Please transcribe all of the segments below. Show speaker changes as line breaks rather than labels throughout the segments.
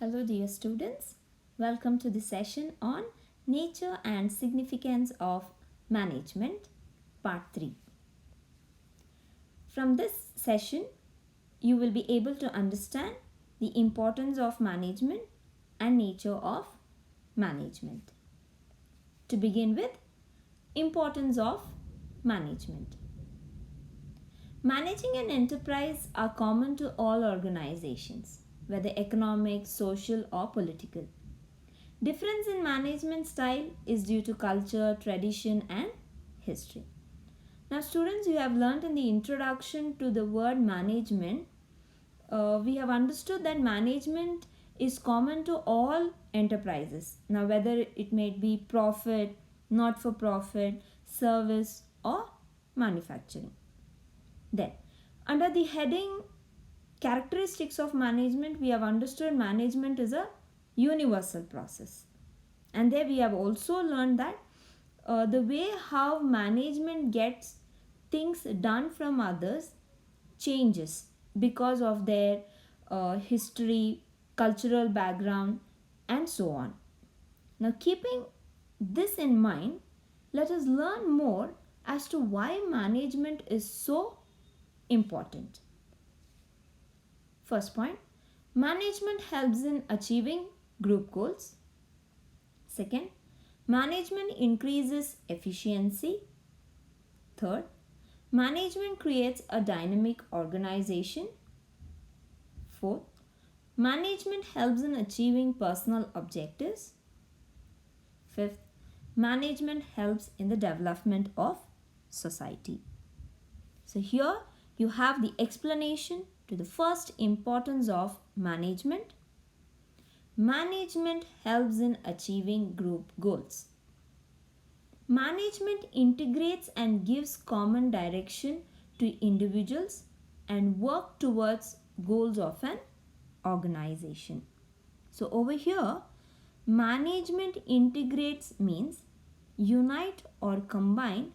Hello, dear students. Welcome to the session on Nature and Significance of Management, Part 3. From this session, you will be able to understand the importance of management and nature of management. To begin with, importance of management. Managing an enterprise are common to all organizations, whether economic, social, or political. Difference in management style is due to culture, tradition, and history. Now, students, you have learned in the introduction to the word management, we have understood that management is common to all enterprises. Now, whether it may be profit, not for profit, service, or manufacturing. Then, under the heading characteristics of management, we have understood management is a universal process. And there we have also learned that the way how management gets things done from others changes because of their history, cultural background, and so on. Now, keeping this in mind, let us learn more as to why management is so important. First point, management helps in achieving group goals. Second, management increases efficiency. Third, management creates a dynamic organization. Fourth, management helps in achieving personal objectives. Fifth, management helps in the development of society. So here you have the explanation to the first importance of management. Management helps in achieving group goals. Management integrates and gives common direction to individuals and work towards goals of an organization. So over here, management integrates means unite or combine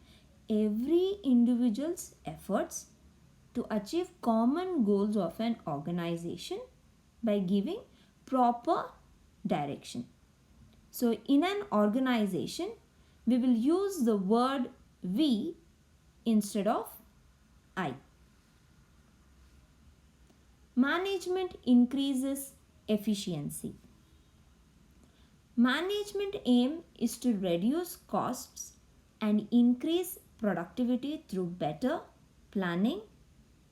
every individual's efforts to achieve common goals of an organization by giving proper direction. So in an organization, we will use the word we instead of I. Management increases efficiency. Management aim is to reduce costs and increase productivity through better planning,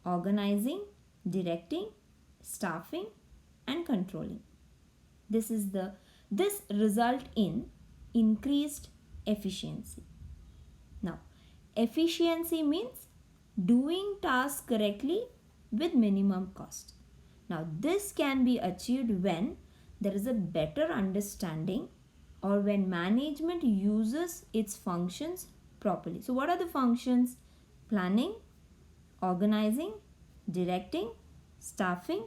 organizing, directing, staffing, and controlling. This result in increased efficiency. Now, efficiency means doing tasks correctly with minimum cost. Now, this can be achieved when there is a better understanding or when management uses its functions properly. So, what are the functions? Planning, organizing, directing, staffing,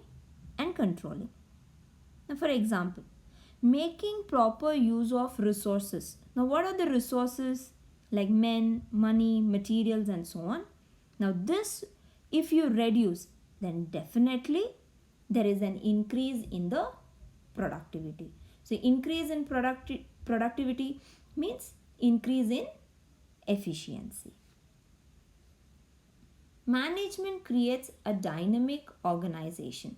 and controlling. Now, for example, making proper use of resources. Now, what are the resources? Like men, money, materials, and so on. Now, this, if you reduce, then definitely there is an increase in the productivity. So, increase in productivity means increase in efficiency. Management creates a dynamic organization.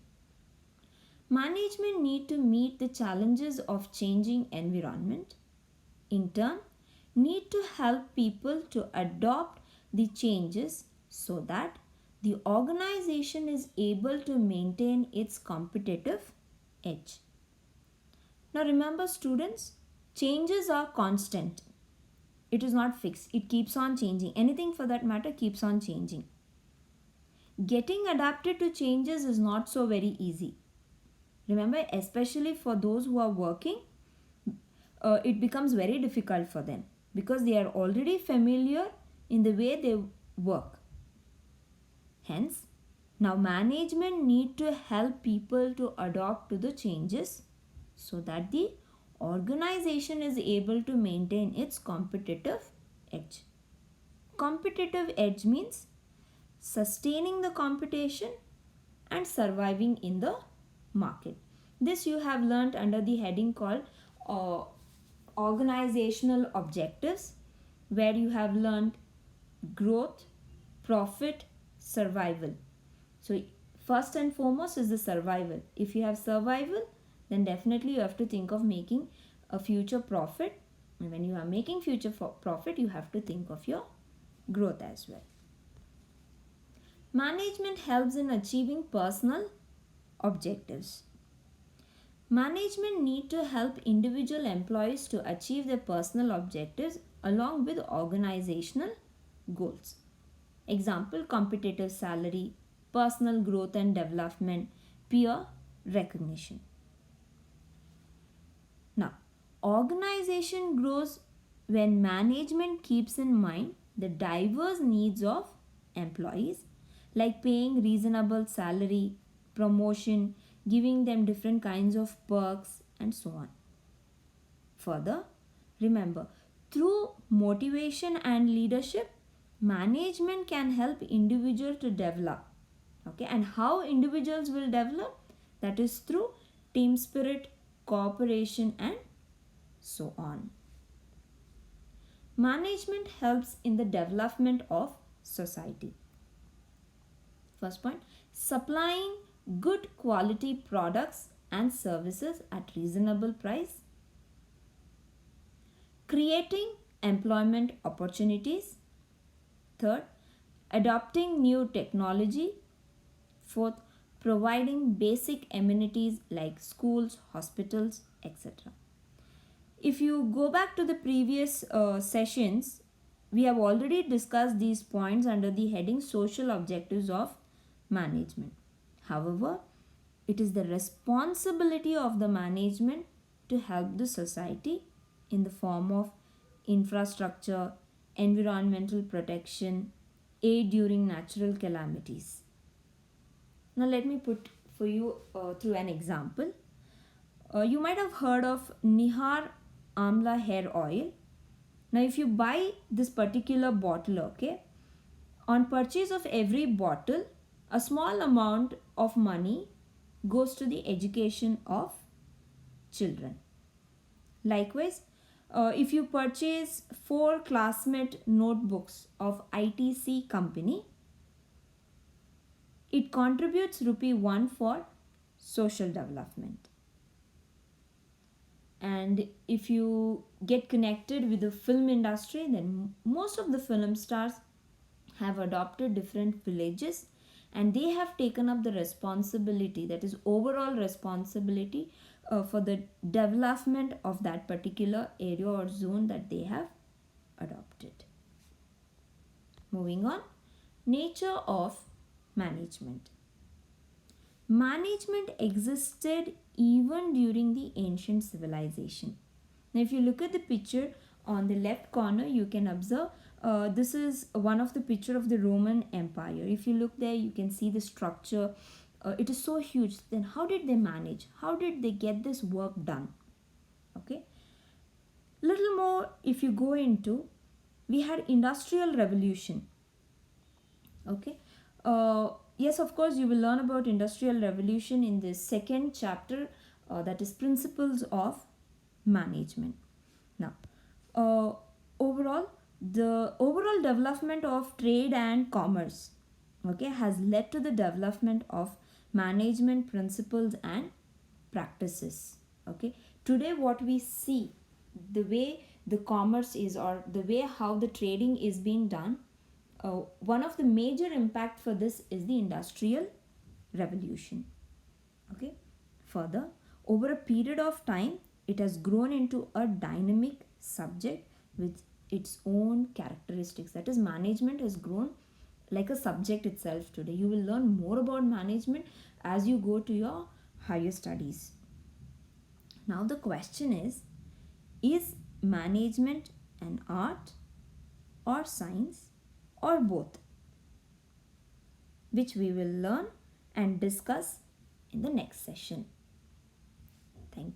Management need to meet the challenges of changing environment. In turn, need to help people to adopt the changes so that the organization is able to maintain its competitive edge. Now remember students, changes are constant. It is not fixed. It keeps on changing. Anything for that matter keeps on changing. Getting adapted to changes is not so very easy. Remember, especially for those who are working, it becomes very difficult for them because they are already familiar in the way they work. Hence, now management need to help people to adopt to the changes so that the organization is able to maintain its competitive edge. Competitive edge means sustaining the competition and surviving in the market. This you have learnt under the heading called uh, organizational objectives, where you have learnt growth, profit, survival. So first and foremost is the survival. If you have survival, then definitely you have to think of making a future profit. And when you are making future profit, you have to think of your growth as well. Management helps in achieving personal objectives. Management need to help individual employees to achieve their personal objectives along with organizational goals. Example, competitive salary, personal growth and development, peer recognition. Now, organization grows when management keeps in mind the diverse needs of employees, like paying reasonable salary, promotion, giving them different kinds of perks, and so on. Further, remember, through motivation and leadership, management can help individual to develop. Okay, and how individuals will develop? That is through team spirit, cooperation, and so on. Management helps in the development of society. First point, supplying good quality products and services at reasonable price, creating employment opportunities. Third, adopting new technology. Fourth, providing basic amenities like schools, hospitals, etc. If you go back to the previous sessions, we have already discussed these points under the heading social objectives of management. However, it is the responsibility of the management to help the society in the form of infrastructure, environmental protection, aid during natural calamities. Now, let me put for you through an example. You might have heard of Nihar Amla hair oil. Now, if you buy this particular bottle, okay, on purchase of every bottle, a small amount of money goes to the education of children. Likewise, if you purchase 4 classmate notebooks of ITC company, it contributes rupee 1 for social development. And if you get connected with the film industry, then most of the film stars have adopted different villages, and they have taken up the responsibility, that is overall responsibility for the development of that particular area or zone that they have adopted. Moving on, nature of management. Management existed even during the ancient civilization. Now, if you look at the picture on the left corner, you can observe this is one of the picture of the Roman Empire. If you look there, you can see the structure. It is so huge. Then how did they manage? How did they get this work done? Okay. Little more, if you go into, we had industrial revolution. Okay. Yes, of course, you will learn about industrial revolution in the second chapter, that is principles of management. Now, overall, the overall development of trade and commerce, okay, has led to the development of management principles and practices. Okay, today what we see, the way the commerce is, or the way how the trading is being done, one of the major impact for this is the industrial revolution. Okay, further, over a period of time, it has grown into a dynamic subject with its own characteristics. That is, management has grown like a subject itself today. You will learn more about management as you go to your higher studies. Now the question is management an art or science or both? Which we will learn and discuss in the next session. Thank you.